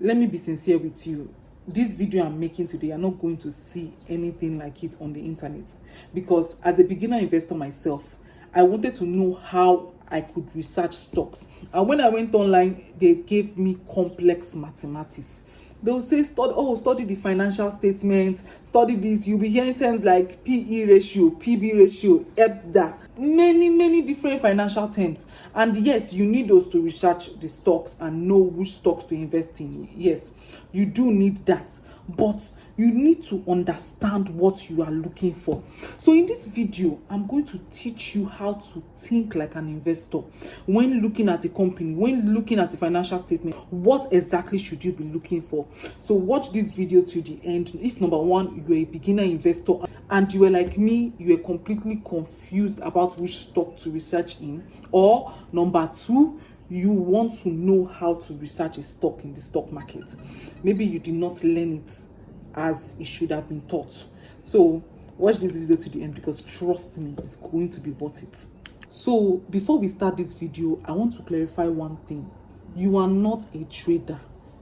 let me be sincere with you. This video I'm making today, you're not going to see anything like it on the internet, because as a beginner investor myself, I wanted to know how I could research stocks. And when I went online, they gave me complex mathematics. They'll say, study the financial statements, study this. You'll be hearing terms like PE ratio, PB ratio, EBITDA, many different financial terms. And yes, you need those to research the stocks and know which stocks to invest in. Yes, you do need that. But you need to understand what you are looking for. So in this video, I'm going to teach you how to think like an investor. When looking at a company, when looking at the financial statement, what exactly should you be looking for? So watch this video to the end. If number one, you're a beginner investor and you were like me, you were completely confused about which stock to research in, or number two, you want to know how to research a stock in the stock market. Maybe you did not learn it as it should have been taught. So watch this video to the end, because trust me, it's going to be worth it. So before we start this video, I want to clarify one thing. You are not a trader.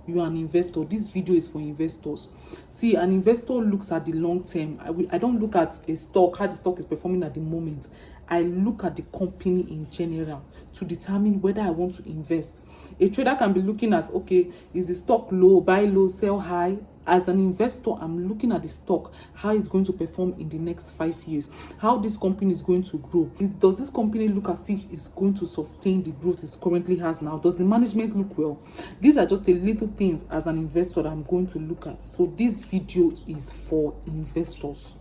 You are an investor. This video is for investors. See, an investor looks at the long term. I don't look at a stock, how the stock is performing at the moment. I look at the company in general to determine whether I want to invest. A trader can be looking at, okay, is the stock low, buy low, sell high? As an investor, I'm looking at the stock, how it's going to perform in the next 5 years, how this company is going to grow. Does this company look as if it's going to sustain the growth it currently has now? Does the management look well? These are just the little things as an investor that I'm going to look at. So this video is for investors.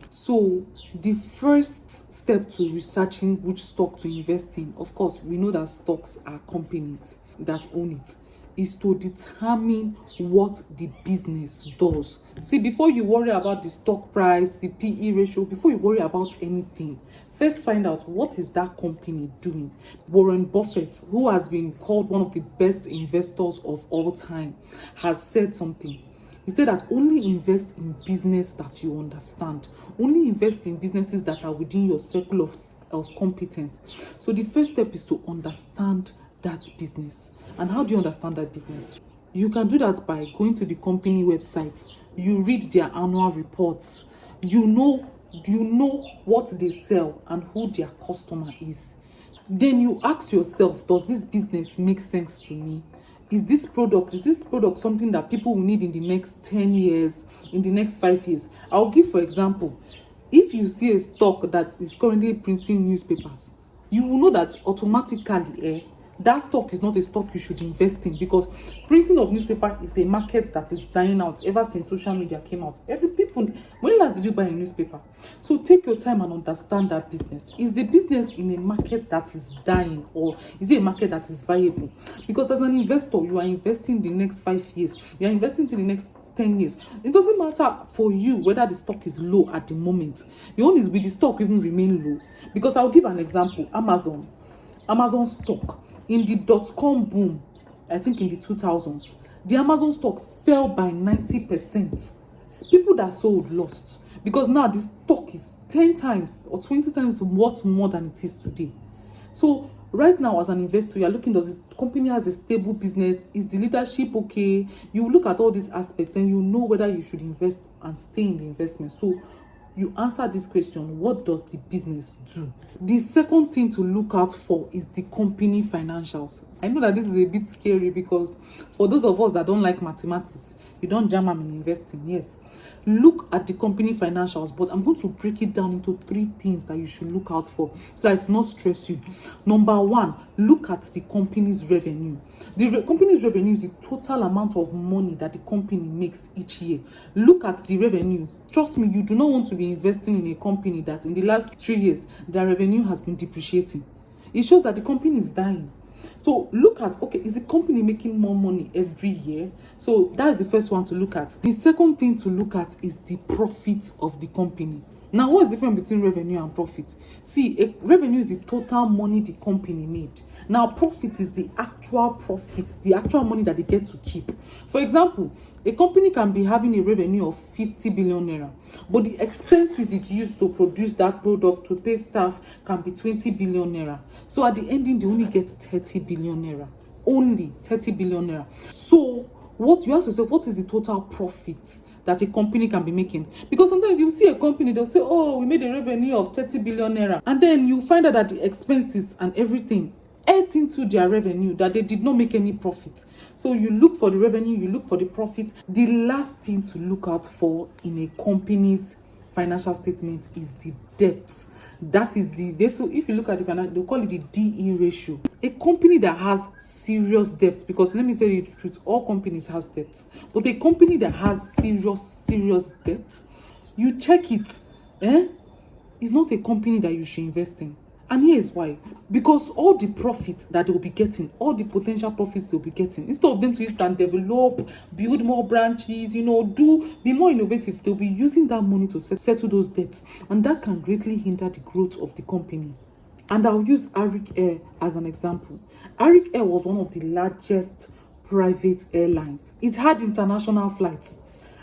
So the first step to researching which stock to invest in, of course, we know that stocks are companies that own it, is to determine what the business does. See, before you worry about the stock price, the PE ratio, before you worry about anything, first find out what is that company doing. Warren Buffett, who has been called one of the best investors of all time, has said something. He said that only invest in business that you understand. Only invest in businesses that are within your circle of competence. So the first step is to understand that business. And how do you understand that business? You can do that by going to the company website. You read their annual reports. You know what they sell and who their customer is. Then you ask yourself, does this business make sense to me? Is this product something that people will need in the next 10 years, in the next 5 years? I'll give, for example, if you see a stock that is currently printing newspapers, you will know that automatically that stock is not a stock you should invest in, because printing of newspaper is a market that is dying out ever since social media came out. When last did you buy a newspaper? So take your time and understand that business. Is the business in a market that is dying, or is it a market that is viable? Because as an investor, you are investing the next 5 years. You are investing in the next 10 years. It doesn't matter for you whether the stock is low at the moment. Your own is, will the stock even remain low? Because I'll give an example. Amazon stock. In the dot-com boom, I think in the 2000s, the Amazon stock fell by 90%. People that sold lost, because now the stock is 10 times or 20 times worth more than it is today. So right now, as an investor, you're looking, does this company has a stable business? Is the leadership okay? You look at all these aspects and you know whether you should invest and stay in the investment. So you answer this question, what does the business do? The second thing to look out for is the company financials. I know that this is a bit scary, because for those of us that don't like mathematics, you don't jam them in investing. Yes, look at the company financials, but I'm going to break it down into 3 things that you should look out for so that it will not stress you. Number one, look at the company's revenue. The company's revenue is the total amount of money that the company makes each year. Look at the revenues. Trust me, you do not want to be investing in a company that in the last 3 years, their revenue has been depreciating. It shows that the company is dying. So look at, okay, is the company making more money every year? So that's the first one to look at. The second thing to look at is the profit of the company. Now, what is the difference between revenue and profit? See, revenue is the total money the company made. Now, profit is the actual profit, the actual money that they get to keep. For example, a company can be having a revenue of 50 billion naira, but the expenses it used to produce that product, to pay staff, can be 20 billion naira. So at the ending, they only get 30 billion naira. Only 30 billion naira. So What you ask yourself, what is the total profit that a company can be making? Because sometimes you see a company, they'll say, oh, we made a revenue of 30 billion naira, and then you find out that the expenses and everything ate into their revenue, that they did not make any profit. So you look for the revenue, you look for the profit. The last thing to look out for in a company's financial statement is the debts. That is so if you look at the financial, they call it the DE ratio. A company that has serious debts, because let me tell you the truth, all companies has debts, but a company that has serious debts, you check it, it's not a company that you should invest in. And here's why. Because all the profits that they'll be getting, all the potential profits they'll be getting, instead of them to use and develop, build more branches, be more innovative, they'll be using that money to settle those debts. And that can greatly hinder the growth of the company. And I'll use Arik Air as an example. Arik Air was one of the largest private airlines. It had international flights,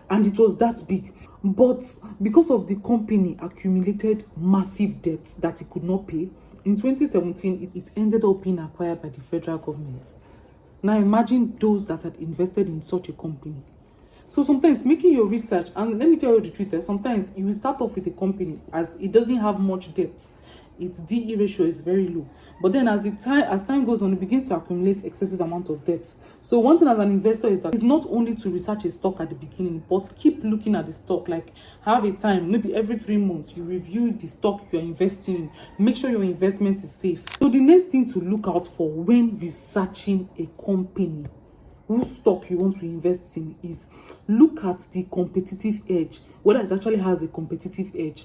and it was that big. But because of the company accumulated massive debts that it could not pay, in 2017, it ended up being acquired by the federal government. Now imagine those that had invested in such a company. So sometimes making your research, and let me tell you the truth, sometimes you will start off with a company as it doesn't have much debt. Its DE ratio is very low. But then as time goes on, it begins to accumulate excessive amount of debts. So one thing as an investor is that it's not only to research a stock at the beginning, but keep looking at the stock. Like have a time, maybe every 3 months, you review the stock you're investing in. Make sure your investment is safe. So the next thing to look out for when researching a company whose stock you want to invest in is look at the competitive edge, whether it actually has a competitive edge.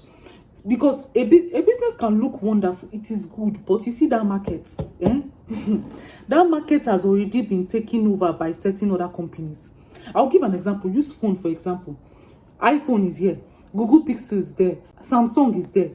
Because a business can look wonderful, it is good, but you see that market, that market has already been taken over by certain other companies. I'll give an example. Use phone, for example. iPhone is here, Google Pixel is there, Samsung is there.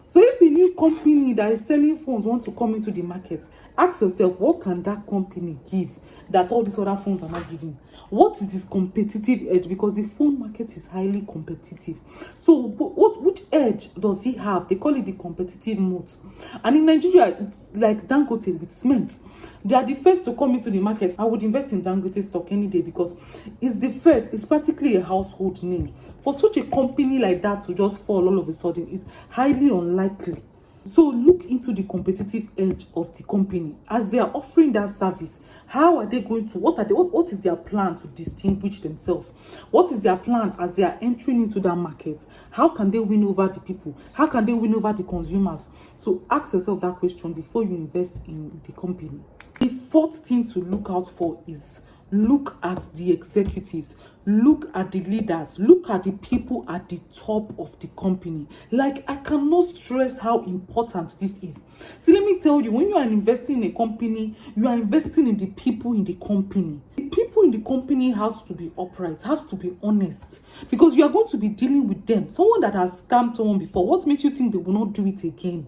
So if a new company that is selling phones wants to come into the market, ask yourself, what can that company give that all these other phones are not giving? What is this competitive edge? Because the phone market is highly competitive. So which edge does he have? They call it the competitive moat. And in Nigeria, it's like Dangote with cement. They are the first to come into the market. I would invest in Dangote stock any day because it's the first. It's practically a household name. For such a company like that to just fall all of a sudden is highly unlikely. So look into the competitive edge of the company as they are offering that service. How are they going to? What is their plan to distinguish themselves? What is their plan as they are entering into that market? How can they win over the people? How can they win over the consumers? So ask yourself that question before you invest in the company. The fourth thing to look out for is look at the executives, look at the leaders, look at the people at the top of the company. Like, I cannot stress how important this is. So let me tell you, when you are investing in a company, you are investing in the people in the company. The people in the company has to be upright, has to be honest, because you are going to be dealing with them. Someone that has scammed someone before, what makes you think they will not do it again?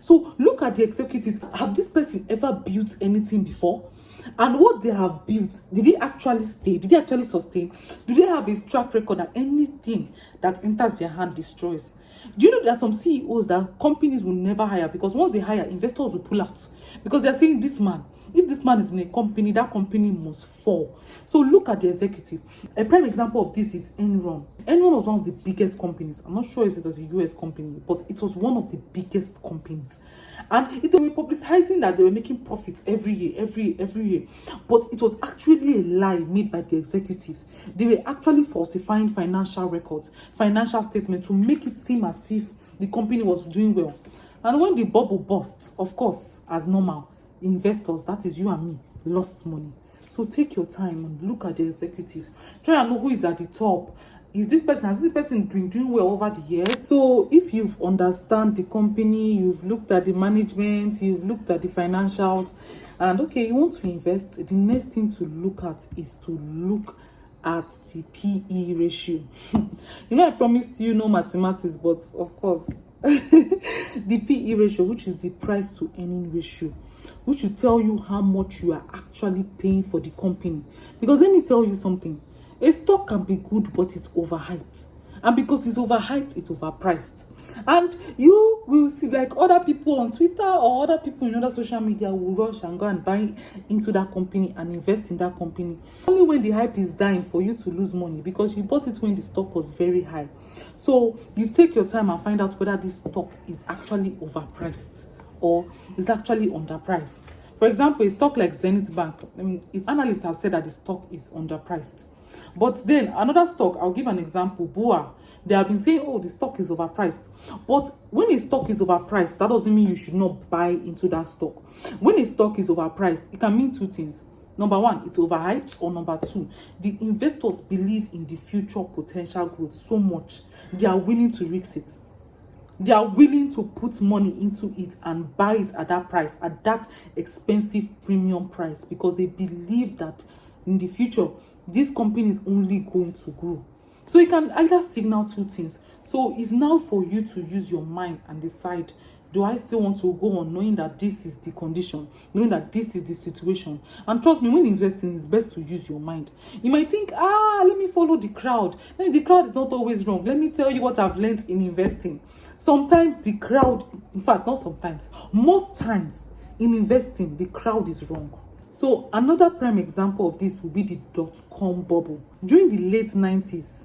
So look at the executives. Have this person ever built anything before? And what they have built, did it actually stay? Did it actually sustain? Do they have a track record that anything that enters their hand destroys? Do you know there are some CEOs that companies will never hire because once they hire, investors will pull out because they are saying if this man is in a company, that company must fall. So look at the executive. A prime example of this is Enron. Enron was one of the biggest companies. I'm not sure if it was a US company, but it was one of the biggest companies. And they were publicizing that they were making profits every year. But it was actually a lie made by the executives. They were actually falsifying financial records, financial statements to make it seem as if the company was doing well. And when the bubble bursts, of course, as normal, investors, that is you and me, lost money. So take your time and look at the executives. Try and know who is at the top. Has this person been doing well over the years? So if you've understand the company, you've looked at the management, you've looked at the financials, and okay, you want to invest, the next thing to look at is to look at the PE ratio. I promised you no mathematics, but of course, the PE ratio, which is the price to earning ratio, which will tell you how much you are actually paying for the company. Because let me tell you something, a stock can be good, but it's overhyped. And because it's overhyped, it's overpriced. And you will see, like, other people on Twitter or other people in other social media will rush and go and buy into that company and invest in that company. Only when the hype is dying for you to lose money, because you bought it when the stock was very high. So you take your time and find out whether this stock is actually overpriced or is actually underpriced. For example, a stock like Zenith Bank, if analysts have said that the stock is underpriced. But then another stock, I'll give an example, BUA. They have been saying, oh, the stock is overpriced. But when a stock is overpriced, that doesn't mean you should not buy into that stock. When a stock is overpriced, it can mean two things. Number one, it's overhyped, or number two, the investors believe in the future potential growth so much, they are willing to risk it. They are willing to put money into it and buy it at that price, at that expensive premium price, because they believe that in the future, this company is only going to grow. So you can either signal two things. So it's now for you to use your mind and decide, do I still want to go on knowing that this is the condition, knowing that this is the situation? And trust me, when investing, it's best to use your mind. You might think, let me follow the crowd. The crowd is not always wrong. Let me tell you what I've learned in investing. Sometimes the crowd, in fact, not sometimes, most times in investing, the crowd is wrong. So another prime example of this would be the dot-com bubble. During the late 90s,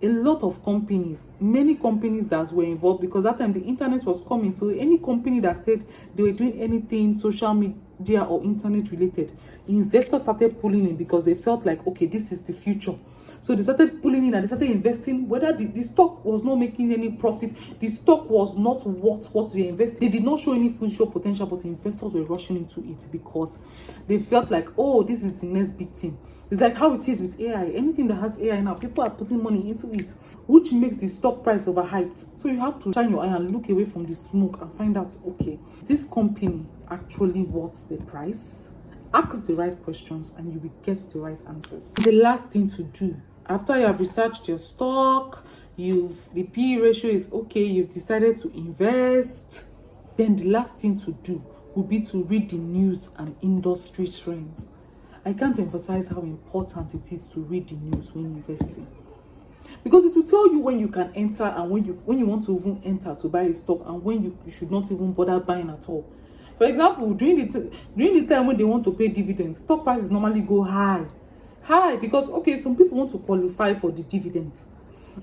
a lot of companies, many companies that were involved, because that time the internet was coming. So any company that said they were doing anything social media or internet related, investors started pulling in because they felt like, okay, this is the future. So they started pulling in and they started investing. Whether the stock was not making any profit, the stock was not worth what they invested. They did not show any future potential, but investors were rushing into it because they felt like, oh, this is the next big thing. It's like how it is with AI. Anything that has AI now, people are putting money into it, which makes the stock price overhyped. So you have to shine your eye and look away from the smoke and find out, okay, this company actually worth the price? Ask the right questions and you will get the right answers. The last thing to do, after you have researched your stock, the PE ratio is okay, you've decided to invest, then the last thing to do will be to read the news and industry trends. I can't emphasize how important it is to read the news when investing, because it will tell you when you can enter and when you want to even enter to buy a stock, and when you should not even bother buying at all. For example, during the time when they want to pay dividends, stock prices normally go high, because okay, some people want to qualify for the dividends,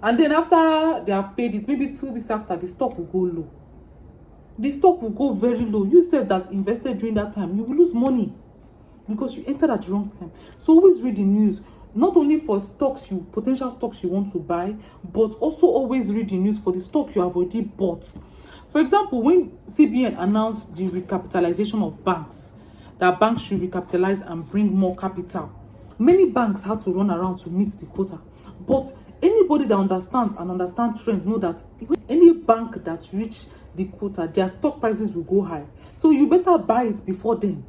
and then after they have paid it, maybe 2 weeks after, the stock will go low. The stock will go very low. You said that invested during that time, you will lose money because you entered at the wrong time. So always read the news, not only for potential stocks you want to buy, but also always read the news for the stock you have already bought. For example, when CBN announced the recapitalization of banks, that banks should recapitalize and bring more capital, many banks had to run around to meet the quota. But anybody that understands trends know that any bank that reach the quota, their stock prices will go high. So you better buy it before then.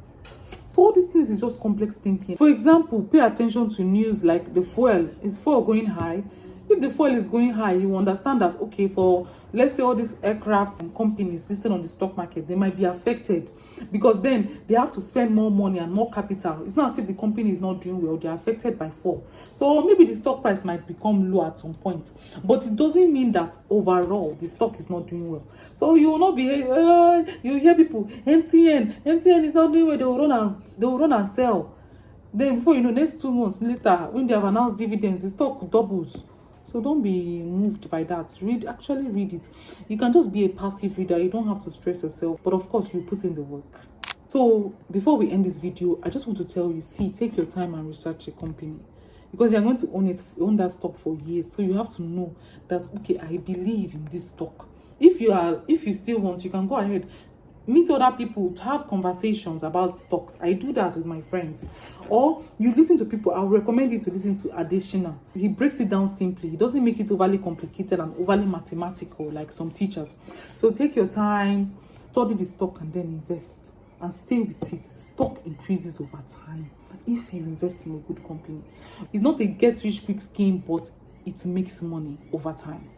So all these things is just complex thinking. For example, pay attention to news like the fuel. Is fuel going high? If the fuel is going high, you understand that, okay, for let's say all these aircraft and companies listed on the stock market, they might be affected because then they have to spend more money and more capital. It's not as if the company is not doing well, they're affected by fall. So maybe the stock price might become low at some point, but it doesn't mean that overall the stock is not doing well. So you will not be, you hear people, MTN is not doing well, they will run and sell. Then before you know, next 2 months later, when they have announced dividends, the stock doubles. So don't be moved by that. Actually read it. You can just be a passive reader. You don't have to stress yourself. But of course, you put in the work. So before we end this video, I just want to tell you, take your time and research a company, because you're going to own that stock for years. So you have to know that, okay, I believe in this stock. If you still want, you can go ahead, meet other people, to have conversations about stocks. I do that with my friends. Or you listen to people. I'll recommend you to listen to Additional. He breaks it down simply. He doesn't make it overly complicated and overly mathematical like some teachers. So take your time, study the stock, and then invest. And stay with it. Stock increases over time if you invest in a good company. It's not a get-rich-quick scheme, but it makes money over time.